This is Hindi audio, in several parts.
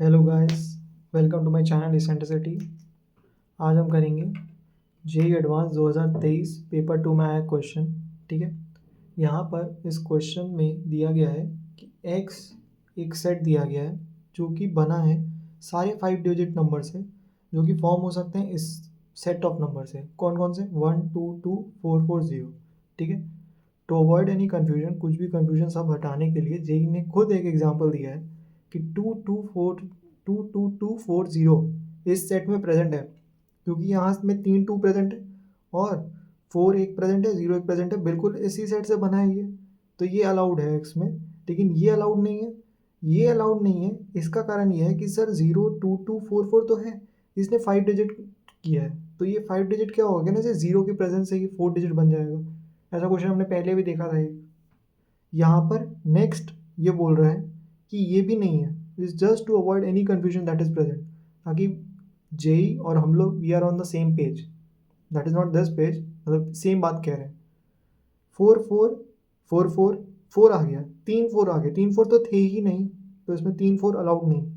Hello guys, welcome to my channel डिसेंट्रिसिटी। आज हम करेंगे जेई एडवांस 2023 पेपर 2 में आया क्वेश्चन। ठीक है, यहाँ पर इस क्वेश्चन में दिया गया है कि एक्स एक सेट दिया गया है जो कि बना है सारे 5 डिजिट नंबर से, जो कि फॉर्म हो सकते हैं इस सेट ऑफ नंबर से। कौन कौन से? 1 2 2 4 4 0। ठीक है, टू अवॉइड एनी कन्फ्यूजन, कुछ भी कन्फ्यूजन सब हटाने के लिए जेई ने खुद एक एग्जांपल दिया है कि 22240 इस सेट में प्रेजेंट है, क्योंकि यहाँ में 3 2 प्रेजेंट है और 4 एक प्रेजेंट है, 0 एक प्रेजेंट है, बिल्कुल इसी सेट से बना है ये। तो ये अलाउड है एक्स में, लेकिन ये अलाउड नहीं है। ये अलाउड नहीं है, इसका कारण ये है कि सर 0 2 2 4 4 तो है, इसने 5 डिजिट किया है, तो ये 5 डिजिट क्या होगा ना, जैसे 0 की प्रेजेंस से ये 4 डिजिट बन जाएगा। ऐसा क्वेश्चन हमने पहले भी देखा था एक। यहाँ पर नेक्स्ट ये बोल रहा है कि ये भी नहीं है, is just to avoid any confusion that is present, ताकि जेई और हम लोग we are on the same page. That is not this page, मतलब सेम बात कह रहे हैं। 4 4 4 4 आ गया, 3 4 आ गया, 3 4 तो थे ही नहीं, तो इसमें 3 4 अलाउड नहीं।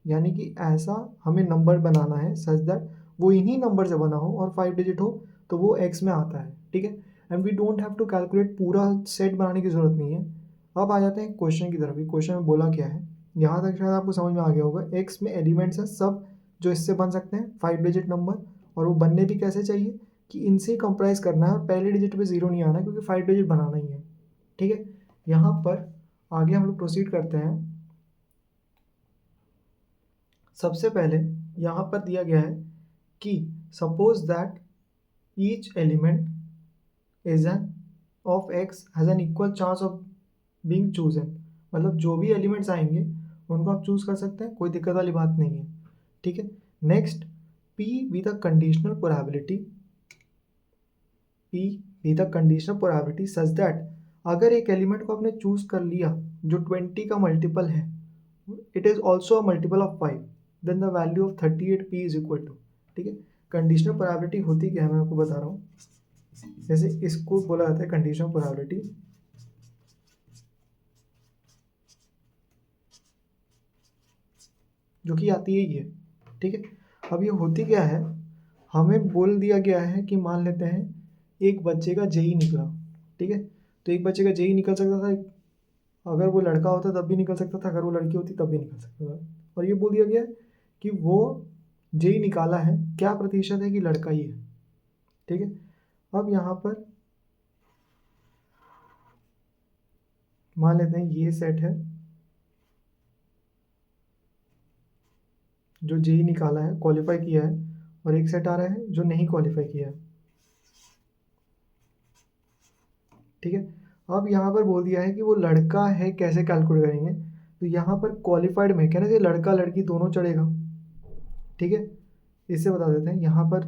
यानी कि ऐसा हमें नंबर बनाना है सच दैट वो इन्हीं नंबर से बना हो और 5 डिजिट हो, तो वो एक्स में आता है। ठीक है, and we don't have to calculate, पूरा सेट बनाने की ज़रूरत नहीं है। अब आ जाते हैं क्वेश्चन की तरफ। क्वेश्चन में बोला क्या है, यहाँ तक शायद आपको समझ में आ गया होगा। एक्स में एलिमेंट्स हैं सब जो इससे बन सकते हैं 5 डिजिट नंबर, और वो बनने भी कैसे चाहिए कि इनसे कंप्राइज करना है और पहले डिजिट पे ज़ीरो नहीं आना है, क्योंकि 5 डिजिट बनाना ही है। ठीक है, यहाँ पर आगे हम लोग प्रोसीड करते हैं। सबसे पहले यहाँ पर दिया गया है कि suppose that each element is an of x has an equal chance of being chosen, मतलब जो भी एलिमेंट्स आएंगे उनको आप चूज कर सकते हैं, कोई दिक्कत वाली बात नहीं है। ठीक है, next, P with a conditional probability, P with a conditional probability such that अगर एक एलिमेंट को आपने चूज कर लिया जो 20 का मल्टीपल है, it is also a multiple of 5, then the value of 38 P is equal to. ठीक है, कंडीशनल प्रोबेबिलिटी होती क्या है मैं आपको बता रहा हूँ। जैसे इसको बोला जाता है कंडीशनल प्रोबेबिलिटी, जो कि आती है ये। ठीक है, अब ये होती क्या है, हमें बोल दिया गया है कि मान लेते हैं एक बच्चे का जेई निकला। ठीक है, तो एक बच्चे का जेई निकल सकता था, अगर वो लड़का होता तब भी निकल सकता था, अगर वो लड़की होती तब भी निकल सकता था। और ये बोल दिया गया है कि वो जेई निकाला है, क्या प्रतिशत है कि लड़का ही है। ठीक है, अब यहाँ पर मान लेते हैं ये सेट है जो जेई निकाला है, क्वालिफाई किया है, और एक सेट आ रहा है जो नहीं क्वालिफाई किया है। ठीक है, अब यहाँ पर बोल दिया है कि वो लड़का है, कैसे कैलकुलेट करेंगे। तो यहाँ पर क्वालिफाइड में कहना चाहिए लड़का लड़की दोनों चढ़ेगा। ठीक है, इससे बता देते हैं, यहाँ पर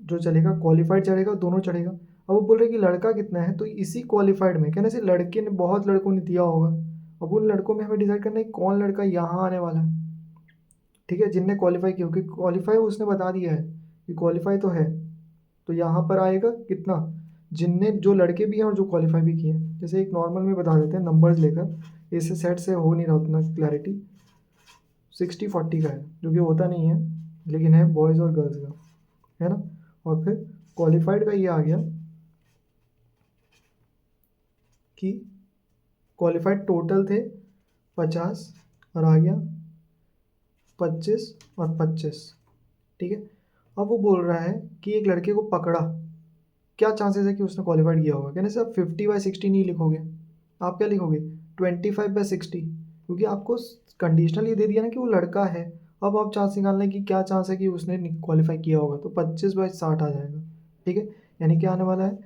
जो चलेगा क्वालिफाइड चढ़ेगा, दोनों चढ़ेगा। अब वो बोल रहे कि लड़का कितना है, तो इसी क्वालिफाइड में कहना चाहिए लड़के ने, बहुत लड़कों ने दिया होगा, अब उन लड़कों में हमें डिसाइड करना है कौन लड़का यहाँ आने वाला है। ठीक है, जिनने क्वालिफाई किया, क्योंकि क्वालिफाई उसने बता दिया है कि क्वालिफाई तो है, तो यहाँ पर आएगा कितना, जिनने, जो लड़के भी हैं और जो क्वालिफाई भी किए हैं। जैसे एक नॉर्मल में बता देते हैं नंबर्स लेकर, इससे सेट से हो नहीं रहा उतना क्लैरिटी। 60 40 का है, जो कि होता नहीं है, लेकिन है बॉयज़ और गर्ल्स का, है ना। और फिर क्वालिफाइड का ये आ गया कि क्वालिफाइड टोटल थे 50, और आ गया 25 और 25। ठीक है, अब वो बोल रहा है कि एक लड़के को पकड़ा, क्या चांसेस है कि उसने क्वालिफाइड किया होगा। कहने से आप 50/60 नहीं लिखोगे, आप क्या लिखोगे 25/60, क्योंकि आपको कंडीशनल ये दे दिया ना कि वो लड़का है। अब आप चांस निकालने की क्या चांस है कि उसने क्वालिफाई किया होगा, तो 25/60 आ जाएगा। ठीक है, यानी क्या आने वाला है,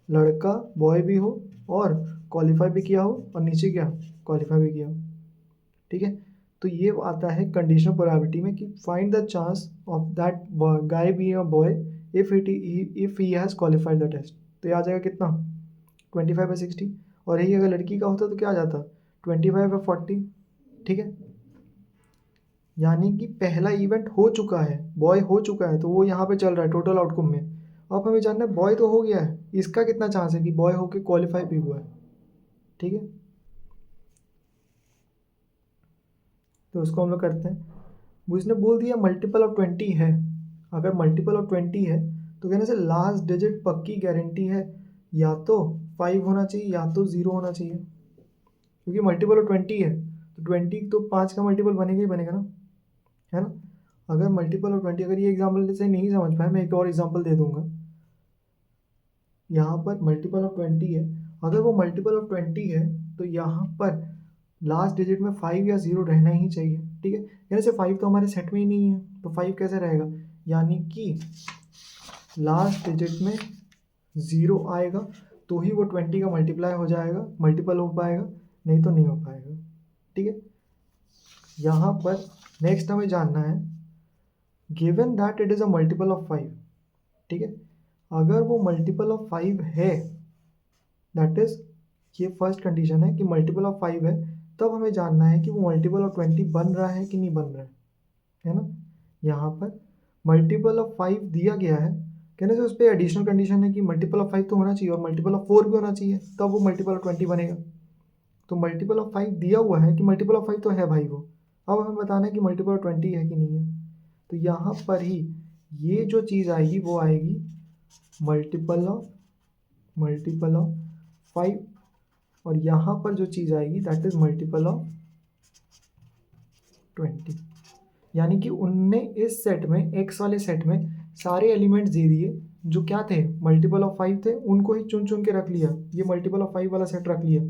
लड़का बॉय भी हो और क्वालिफाई भी किया हो, और नीचे क्या, क्वालिफाई भी किया हो। ठीक है, तो ये आता है कंडीशनल प्रोबेबिलिटी में कि find the chance of that guy be a boy if he has qualified the test. तो ये आ जाएगा कितना, 25/60। और यही अगर लड़की का होता तो क्या आ जाता, 25/40। ठीक है, यानी कि पहला इवेंट हो चुका है, बॉय हो चुका है, तो वो यहाँ पे चल रहा है टोटल आउटकम में। अब हमें जानना है बॉय तो हो गया है, इसका कितना चांस है कि बॉय होके क्वालिफाई भी हुआ है। ठीक है, तो उसको हम लोग करते हैं। वो इसने बोल दिया मल्टीपल ऑफ 20 है। अगर मल्टीपल ऑफ 20 है तो कहने से लास्ट डिजिट पक्की गारंटी है, या तो 5 होना चाहिए या तो 0 होना चाहिए, क्योंकि मल्टीपल ऑफ 20 है तो 20 तो 5 का मल्टीपल बनेगा ही बनेगा ना, है ना। अगर मल्टीपल ऑफ 20, अगर ये एग्जाम्पल से नहीं समझ पाए, मैं एक और एग्जाम्पल दे दूंगा। यहाँ पर मल्टीपल ऑफ 20 है, अगर वो मल्टीपल ऑफ 20 है तो यहाँ पर लास्ट डिजिट में 5 या 0 रहना ही चाहिए, ठीक है। यानी से 5 तो हमारे सेट में ही नहीं है, तो 5 कैसे रहेगा, यानी कि लास्ट डिजिट में 0 आएगा तो ही वो 20 का मल्टीप्लाई हो जाएगा, मल्टीपल हो पाएगा, नहीं तो नहीं हो पाएगा, ठीक है। यहाँ पर नेक्स्ट हमें जानना है given that it is a multiple of 5, ठीक है। अगर वो मल्टीपल ऑफ 5 है, दैट इज, ये फर्स्ट कंडीशन है कि मल्टीपल ऑफ 5 है, तब हमें जानना है कि वो मल्टीपल ऑफ 20 बन रहा है कि नहीं बन रहा है ना। यहाँ पर मल्टीपल ऑफ 5 दिया गया है, कहने से उस पर एडिशनल कंडीशन है कि मल्टीपल ऑफ 5 तो होना चाहिए और मल्टीपल ऑफ 4 भी होना चाहिए, तब वो मल्टीपल ऑफ 20 बनेगा। तो मल्टीपल ऑफ 5 दिया हुआ है कि मल्टीपल ऑफ 5 तो है भाई वो, अब हमें बताना है कि मल्टीपल ऑफ 20 है कि नहीं है। तो यहाँ पर ही ये जो चीज़ आएगी वो आएगी मल्टीपल ऑफ 5, और यहाँ पर जो चीज़ आएगी दैट इज मल्टीपल ऑफ 20। यानी कि उनने इस सेट में, एक्स वाले सेट में सारे एलिमेंट्स दे दिए जो क्या थे, मल्टीपल ऑफ 5 थे, उनको ही चुन चुन के रख लिया, ये मल्टीपल ऑफ 5 वाला सेट रख लिया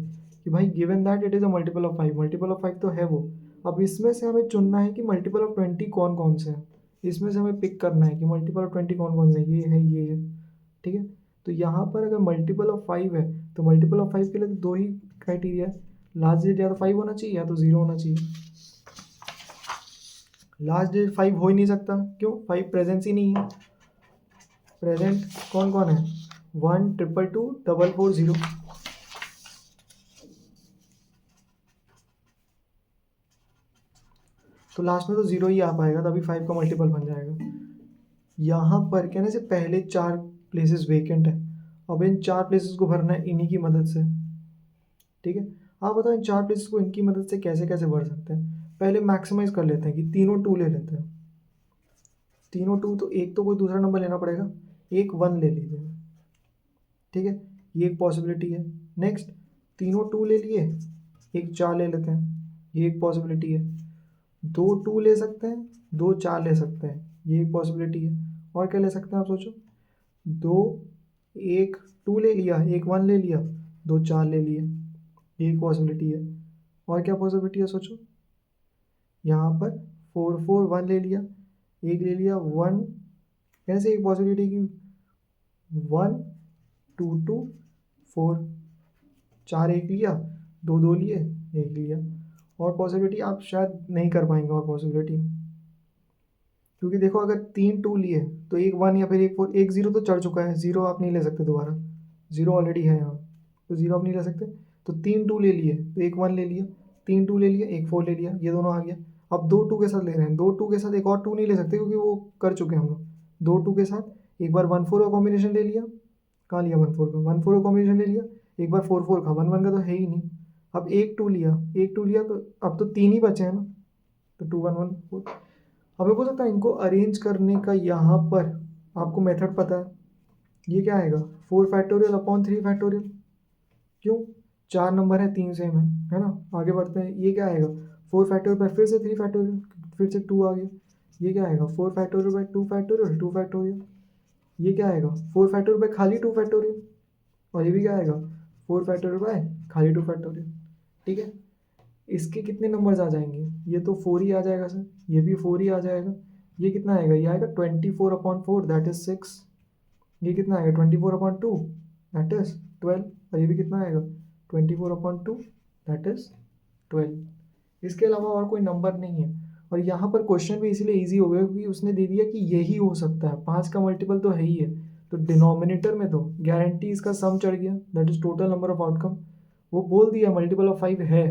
कि भाई given that it is a multiple of 5, multiple of 5 तो है वो। अब इसमें से हमें चुनना है कि मल्टीपल ऑफ 20 कौन कौन से हैं, इसमें से हमें पिक करना है कि मल्टीपल ऑफ 20 कौन कौन से हैं, ये है, ठीक है। तो यहाँ पर अगर मल्टीपल ऑफ 5 है तो मल्टीपल ऑफ 5 के लिए तो दो ही क्राइटेरिया है, लास्ट डिजिट या तो 5 होना चाहिए या तो 0 होना चाहिए। लास्ट डिजिट 5 हो ही नहीं सकता, क्यों, 5 प्रेजेंस ही नहीं है। प्रेजेंट कौन कौन है, 1 2 2 2 4 4 0, तो लास्ट में तो 0 ही आ पाएगा, तभी 5 का मल्टीपल बन जाएगा। यहाँ पर कहने से पहले 4 प्लेसेस वेकेंट है, अब इन 4 प्लेसेस को भरना है इन्हीं की मदद से, ठीक है। आप बताओ इन 4 प्लेसेस को इनकी मदद से कैसे कैसे भर सकते हैं। पहले मैक्सिमाइज कर लेते हैं कि तीनों 2 ले लेते हैं, तीनों 2, तो एक तो कोई दूसरा नंबर लेना पड़ेगा, एक 1 ले लीजिए, ठीक है, ये एक पॉसिबिलिटी है। नेक्स्ट तीनों 2 ले लिए, एक 4 ले लेते हैं, ये एक पॉसिबिलिटी है। 2 2 ले सकते हैं, 2 4 ले सकते हैं, ये एक पॉसिबिलिटी है। और क्या ले सकते हैं आप सोचो, 2 एक 2 ले लिया, एक 1 ले लिया, 2 4 ले लिए, ये एक पॉसिबिलिटी है। और क्या पॉसिबिलिटी है सोचो, यहाँ पर 4 4 1 ले लिया, एक ले लिया 1, ऐसे एक पॉसिबिलिटी की 1 2 2 4, 4 एक लिया, 2 2 लिए, एक लिया। और पॉसिबिलिटी आप शायद नहीं कर पाएंगे, और पॉसिबिलिटी, क्योंकि देखो अगर 3 2 लिए तो एक 1 या फिर एक 4, एक 0 तो चढ़ चुका है, 0 आप नहीं ले सकते दोबारा, 0 ऑलरेडी है यहाँ, तो 0 आप नहीं ले सकते। तो 3 2 ले लिए तो एक 1 ले लिया, 3 2 ले लिया, एक 4 ले लिया, ये दोनों आ गया। अब 2 2 के साथ ले रहे हैं, 2 2 के साथ एक और 2 नहीं ले सकते क्योंकि वो कर चुके हैं हम लोग। 2 2 के साथ एक बार 1 4 का कॉम्बिनेशन ले लिया, कहाँ लिया 1 4 का, 1 4 का कॉम्बिनेशन ले लिया, एक बार 4 4 का, 1 1 का तो है ही नहीं। अब एक 2 लिया, एक 2 लिया, तो अब तो 3 ही बचे हैं ना, तो 2 1 1 4। अब मैं बोल सकता हूँ इनको अरेंज करने का, यहाँ पर आपको मेथड पता है, ये क्या आएगा 4 फैक्टोरियल अपॉन 3 फैक्टोरियल, क्यों, 4 नंबर है, 3 सेम है ना। आगे बढ़ते हैं, ये क्या आएगा 4 फैक्टोरियल बाय फिर से 3 फैक्टोरियल, फिर से 2 आ गया, ये क्या आएगा 4 फैक्टोरियल बाय 2 फैक्टोरियल 2 फैक्टोरियल, ये क्या आएगा 4 फैक्टोरियल बाय खाली 2 फैक्टोरियल, और ये भी क्या आएगा 4 फैक्टोरियल बाय खाली 2 फैक्टोरियल, ठीक है। इसके कितने नंबर्स आ जाएंगे, ये तो 4 ही आ जाएगा सर, ये भी 4 ही आ जाएगा, ये कितना आएगा, ये आएगा 24 अपॉन 4 दैट इज 6, ये कितना आएगा 24 अपॉन 2 दैट इज 12, और ये भी कितना आएगा 24 अपॉन 2 दैट इज 12। इसके अलावा और कोई नंबर नहीं है। और यहाँ पर क्वेश्चन भी इसीलिए ईजी हो गया क्योंकि उसने दे दिया कि यही हो सकता है, 5 का मल्टीपल तो है ही है, तो डिनोमिनेटर में तो गारंटी इसका सम चढ़ गया, that is total number of outcome. वो बोल दिया मल्टीपल ऑफ 5 है,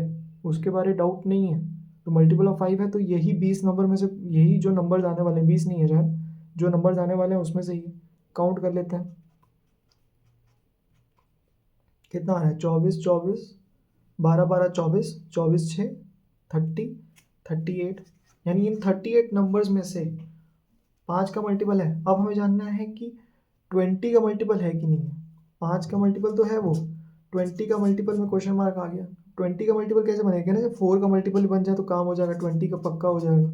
उसके बारे डाउट नहीं है, तो मल्टीपल ऑफ 5 है तो यही 20 नंबर में से, यही जो नंबर आने वाले हैं, 20 नहीं है शायद, जो नंबर आने वाले हैं उसमें से ही काउंट कर लेते हैं। कितना आ रहा है 24 24 12 12 24 24 6 30 38 यानी इन 38 नंबर्स में से 5 का मल्टीपल है। अब हमें जानना है कि 20 का मल्टीपल है कि नहीं है। 5 का मल्टीपल तो है वो, 20 का मल्टीपल में क्वेश्चन मार्क आ गया। 20 का मल्टीपल कैसे बनेगा ना, जब 4 का मल्टीपल बन जाए तो काम हो जाएगा, 20 का पक्का हो जाएगा।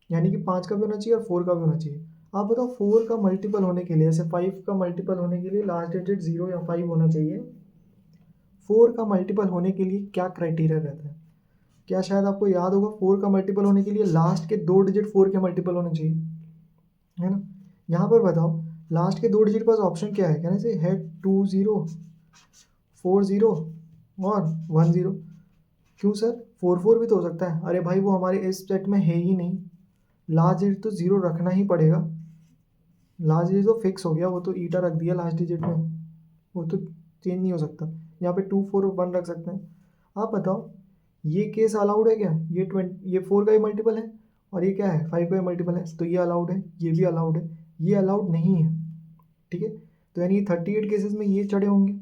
यानी कि 5 का भी होना चाहिए और 4 का भी होना चाहिए। आप बताओ 4 का मल्टीपल होने के लिए, जैसे 5 का मल्टीपल होने के लिए लास्ट डिजिट 0 या 5 होना चाहिए। 4 का मल्टीपल होने के लिए क्या क्राइटेरिया रहता है? क्या शायद आपको याद होगा, 4 का मल्टीपल होने के लिए लास्ट के 2 डिजिट 4 के मल्टीपल होने चाहिए, है ना। यहाँ पर बताओ लास्ट के 2 डिजिट के पास ऑप्शन क्या है, कहने से है 2 0 4 0 और 1 0। क्यों सर, 4 4 भी तो हो सकता है। अरे भाई वो हमारे इस सेट में है ही नहीं, लास्ट डिजिट तो 0 रखना ही पड़ेगा। लास्ट डिजिट तो फिक्स हो गया, वो तो ईटा रख दिया लास्ट डिजिट में, वो तो चेंज नहीं हो सकता। यहाँ पे 2 4 और 1 रख सकते हैं। आप बताओ ये केस अलाउड है क्या? ये 4 का ही मल्टीपल है और ये क्या है 5 का ही मल्टीपल है, तो ये अलाउड है, ये भी अलाउड है, ये अलाउड नहीं है। ठीक है, तो यानी 38 केसेस में ये चढ़े होंगे,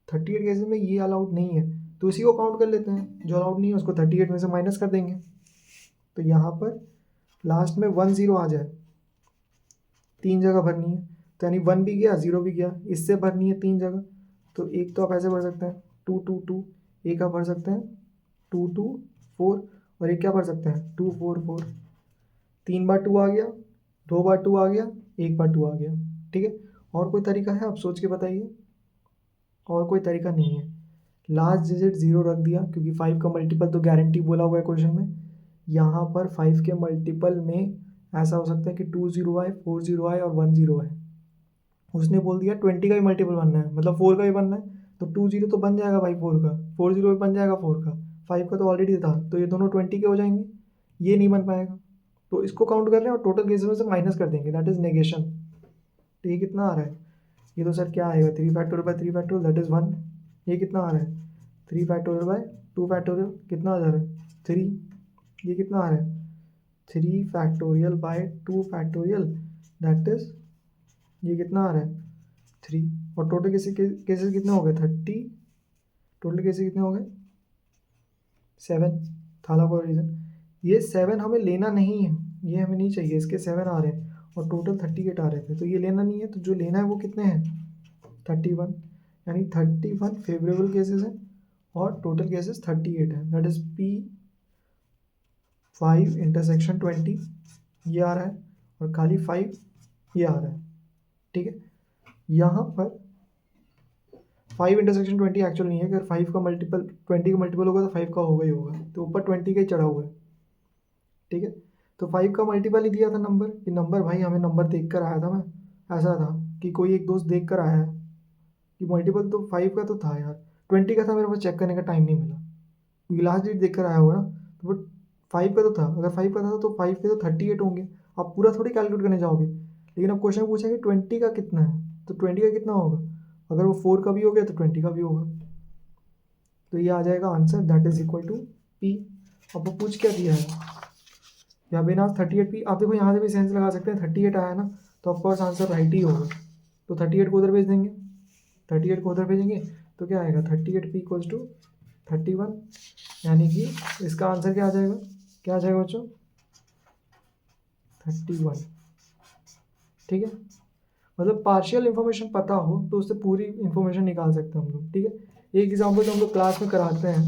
38 केसेस में ये अलाउड नहीं है, तो इसी को काउंट कर लेते हैं। जो अलाउड नहीं है उसको 38 में से माइनस कर देंगे। तो यहाँ पर लास्ट में 1 0 आ जाए, 3 जगह भरनी है, तो यानी 1 भी गया 0 भी गया, इससे भरनी है 3 जगह। तो एक तो आप ऐसे भर सकते हैं 2 2 2, एक आप भर सकते हैं 2 2 4, और एक क्या भर सकते हैं 2 4 4। 3 बार 2 आ गया, 2 बार 2 आ गया, 1 बार 2 आ गया। ठीक है, और कोई तरीका है? आप सोच के बताइए। और कोई तरीका नहीं है। लास्ट डिजिट 0 रख दिया, क्योंकि 5 का मल्टीपल तो गारंटी बोला हुआ है क्वेश्चन में। यहाँ पर 5 के मल्टीपल में ऐसा हो सकता है कि 2 0 आए, 4 0 आए और 1 0 आए। उसने बोल दिया 20 का ही मल्टीपल बनना है, मतलब 4 का ही बनना है, तो 2 0 तो बन जाएगा भाई 4 का, 4 0 भी बन जाएगा 4 का, 5 का तो ऑलरेडी था, तो ये दोनों 20 के हो जाएंगे, ये नहीं बन पाएगा। तो इसको काउंट कर रहे हैं और टोटल केसेस में से माइनस कर देंगे, दैट इज नेगेशन। तो ये कितना आ रहा है? ये तो सर क्या आएगा, 3 factorial by 3 factorial that is 1। ये कितना आ रहा है? 3 फैक्टोरियल बाय 2 फैक्टोरियल कितना आ जा रहा है? 3। ये कितना आ रहा है? 3 factorial by 2 factorial that is, ये कितना आ रहा है? 3। और टोटल केसेस कितने हो गए? 30। टोटल केसेस कितने हो गए? 7। थाला फॉर रीजन, ये 7 हमें लेना नहीं है, ये हमें नहीं चाहिए, इसके 7 आ रहे हैं और टोटल 38 आ रहे थे, तो ये लेना नहीं है। तो जो लेना है वो कितने हैं? 31। यानी 31 फेवरेबल केसेस हैं और टोटल केसेस 38 है, दैट इज P5 इंटरसेक्शन 20 ये आ रहा है, और खाली 5 ये आ रहा है। ठीक है, यहाँ पर 5 इंटरसेक्शन 20 एक्चुअल नहीं है, अगर 5 का मल्टीपल 20 का मल्टीपल होगा तो 5 का होगा ही होगा, तो ऊपर 20 का ही चढ़ा हुआ है। ठीक है, तो 5 का मल्टीपल ही दिया था नंबर, कि नंबर भाई हमें नंबर देख कर आया था, मैं ऐसा था कि कोई एक दोस्त देख कर आया है कि मल्टीपल तो 5 का तो था यार, 20 का था, मेरे पास चेक करने का टाइम नहीं मिला, क्योंकि लास्ट डेट देख कर आया होगा ना। तो बट 5 का तो था, अगर 5 का था तो 5 के तो 38 होंगे। आप पूरा थोड़ी कैलकुलेट करने जाओगे, लेकिन अब क्वेश्चन पूछा कि 20 का कितना है, तो 20 का कितना होगा? अगर वो 4 का भी हो गया तो 20 का भी होगा, तो ये आ जाएगा answer, that is equal to P। अब वो पूछ क्या दिया है, यहाँ बिना 38 P, आप देखो यहाँ से भी सेंस लगा सकते हैं, 38 आया ना, तो ऑफकोर्स आंसर राइट ही होगा, तो 38 को उधर भेज देंगे, 38 को उधर भेजेंगे, तो क्या आएगा 38P इक्वल्स टू 31, यानी कि इसका आंसर क्या आ जाएगा, क्या आ जाएगा बच्चों? 31। ठीक है, मतलब पार्शियल इन्फॉर्मेशन पता हो तो उससे पूरी इन्फॉर्मेशन निकाल सकते हैं हम लोग। ठीक है, एक एग्जाम्पल जो हम लोग क्लास में कराते हैं,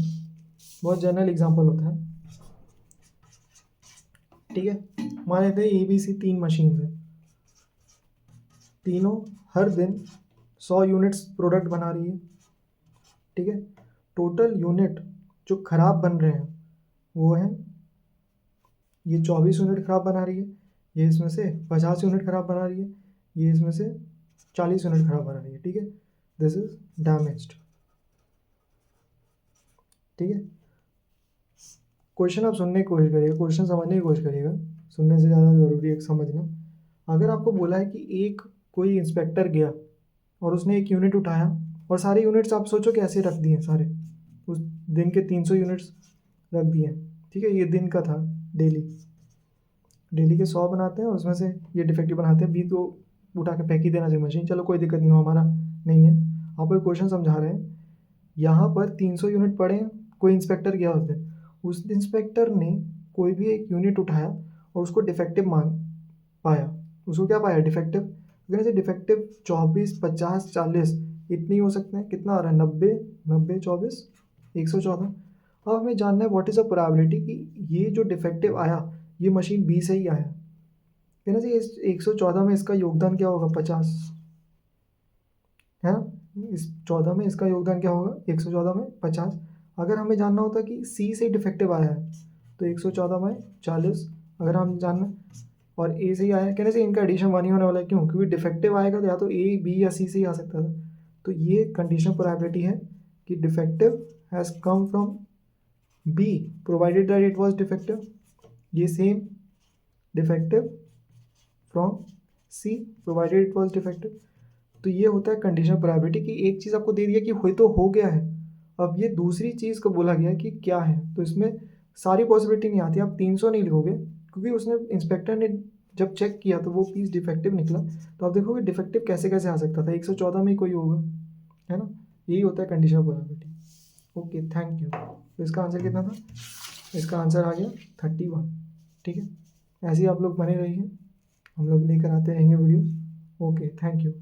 बहुत जनरल एग्जाम्पल होता है। ठीक है, मान लेते हैं ABC 3 मशीन है, तीनों हर दिन 100 यूनिट्स प्रोडक्ट बना रही है। ठीक है, टोटल यूनिट जो खराब बन रहे हैं वो है, ये 24 यूनिट खराब बना रही है, ये इसमें से 50 यूनिट खराब बना रही है, ये इसमें से 40 यूनिट खराब बना रही है। ठीक है, दिस इज डैमेज्ड। ठीक है, क्वेश्चन आप सुनने की कोशिश करिएगा, क्वेश्चन समझने की कोशिश करिएगा, सुनने से ज़्यादा ज़रूरी है समझना। अगर आपको बोला है कि एक कोई इंस्पेक्टर गया और उसने एक यूनिट उठाया, और सारे यूनिट्स आप सोचो कैसे रख दिए सारे, उस दिन के 300 यूनिट्स रख दिए। ठीक है, ये दिन का था, डेली के 100 बनाते हैं और उसमें से ये डिफेक्टिव बनाते हैं, 20 को उठा के फेंक ही देना चाहिए मशीन, चलो कोई दिक्कत नहीं हो, हमारा नहीं है, आपको एक क्वेश्चन समझा रहे हैं। यहाँ पर 300 यूनिट पड़े हैं, कोई इंस्पेक्टर गया उस दिन, उस इंस्पेक्टर ने कोई भी एक यूनिट उठाया और उसको डिफेक्टिव मान पाया, उसको क्या पाया, डिफेक्टिव। अगर से डिफेक्टिव 24, 50, 40 इतने ही हो सकते हैं। कितना आ रहा है, 90, 90, 24, 114। अब हमें जानना है व्हाट इज़ द प्रोबेबिलिटी कि ये जो डिफेक्टिव आया ये मशीन बी से ही आया, है ना जी। इस 114 में इसका योगदान क्या होगा, 50, है ना। इस 14 में इसका योगदान क्या होगा, 114 में 50। अगर हमें जानना होता कि सी से डिफेक्टिव आया है तो 114 में 40, अगर हम जानना, और ए से ही आया है, कहने से इनका एडिशन 1 ही होने वाला है। क्यों, क्योंकि डिफेक्टिव आएगा तो या तो ए, बी या सी से ही आ सकता था। तो ये कंडीशन प्रोबेबिलिटी है कि defective has come from B provided that it was defective. ये same defective from C provided it was defective. तो ये होता है कंडीशन प्रोबेबिलिटी कि एक चीज़ आपको दे दिया कि हुई तो हो गया है, अब ये दूसरी चीज़ को बोला गया कि क्या है। तो इसमें सारी पॉसिबिलिटी नहीं आती, आप 300 नहीं लिखोगे, क्योंकि उसने इंस्पेक्टर ने जब चेक किया तो वो पीस डिफेक्टिव निकला। तो आप देखोगे डिफेक्टिव कैसे कैसे आ सकता था, 114 में ही कोई होगा, है ना। यही होता है condition probability. Okay, thank you. तो इसका आंसर कितना था, इसका आंसर आ गया 31। ठीक है, ऐसे ही आप लोग बने रहिए, हम लोग लेकर आते रहेंगे वीडियोस। Okay, thank you.